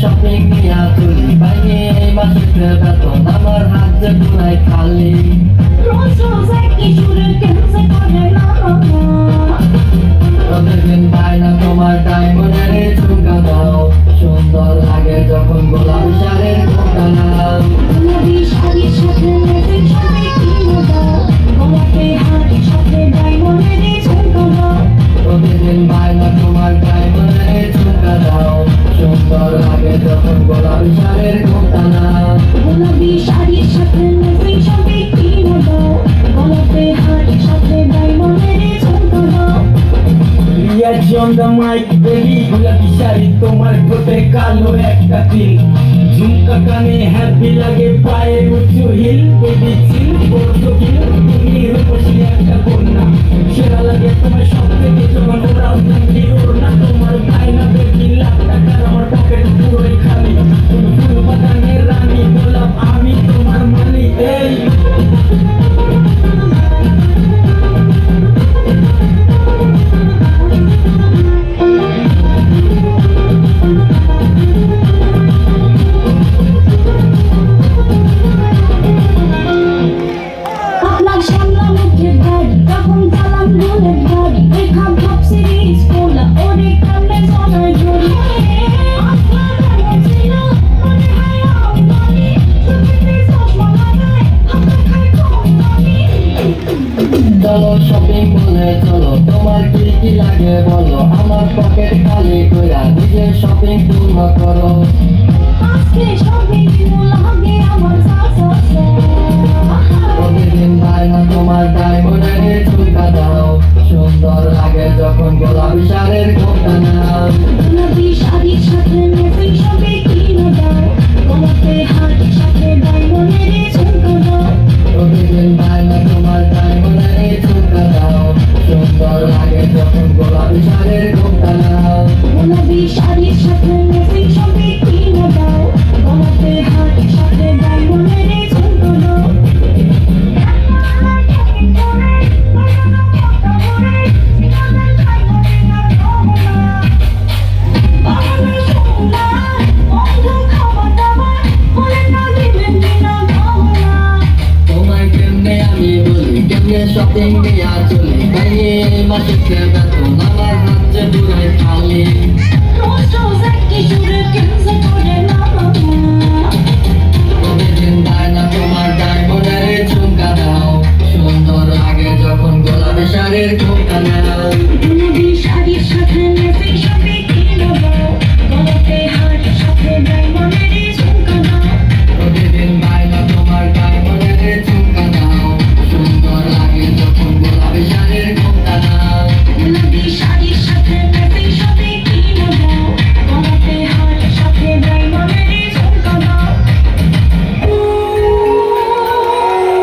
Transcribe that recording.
Shopping নিয়া চলি বাইরে এই মাসের বেতন আমার হাত যে পুরাই খালি রোজ রোজ একই সুরে কেমসে করে না প্রতিদিন বায়না তোমার ডায়মন্ডের ঝুমকা দাও সুন্দর লাগে যখন গোলাপি শাড়ির ঘোমটা নাও গোলাপি শাড়ির সাথে ম্যাচিং শাড়ি কিনে দাও গোলাপি হাড়ির সাথে ডায়মন্ডের ঝুমকা দাও প্রতিদিন বায়না তোমার ডায়মন্ডের ঝুমকা দাও সুন্দর লাগে যখন গোলাপি শাড়ির ঘোমটা নাও গোলাপি শাড়ির সাথে ম্যাচিং শাড়ি কিনে দাও গোলাপি হাড়ির সাথে ডায়মন্ডের ঝুমকা দাও React on the mic, baby. গোলাপি শাড়ি তোমার ঠোঁটে কালো একটা তিল ঝুমকা কানে হ্যাপি লাগে পায়ে উঁচু হিল বেবি চিল বড় কিল তুমি রূপসী একটা কন্যা সেরা লাগে তোমার সব থেকে যখন ওরাও থাকি ওর না তোমার ভাই না বেবি লাখ টাকার আমার পকেট পুরোই খালি তুমি ফুল বাগানের রানী গোলাপ আমি তোমার মালিক এই আপনার সামলা মুখের গাড়ি তখন চালান বুলেট গাড়ি দেখা ভাব সিরিজ কোলা ওরে কানে সোনার জড়ি আপনার এমন ছিল মনে হয় আমি বলি চোখেতে চশমা লাগায় হাতে খায় কম দামি চলো শপিং বলে চলো তোমার কি কি লাগে বলো আমার পকেট খালি কইরা নিজের শপিং পূর্ণ করো আজকে সবই লাগে আমার সাসা প্রতিদিন বায়না তোমার ডায়মন্ডের ঝুমকা দাও সুন্দর লাগে যখন গোলাপি শাড়ির ঘোমটা নাও গোলাপি শাড়ির সাথে ম্যাচিং শাড়ি কিনে দাও গোলাপি হাড়ির সাথে ডায়মন্ডের ঝুমকা দাও প্রতিদিন বায়না তোমার ডায়মন্ডের ঝুমকা দাও সুন্দর লাগে যখন গোলাপি শাড়ির ঘোমটা নাও গোলাপি শাড়ির সাথে ম্যাচিং শাড়ি কিনে দাও গোলাপি হাড়ির সাথে ডায়মন্ডের ঝুমকা দাও তোমায় কেমনে আমি বলি কেমনে শপিং নিয়া চলি বাইরে এই মাসের বেতন আমার হাত যে পুরাই খালি রোজ রোজ একই সুরে কেমসে করে না প্রতিদিন বায়না তোমার ডায়মন্ডের ঝুমকা দাও সুন্দর লাগে যখন গোলাপি শাড়ির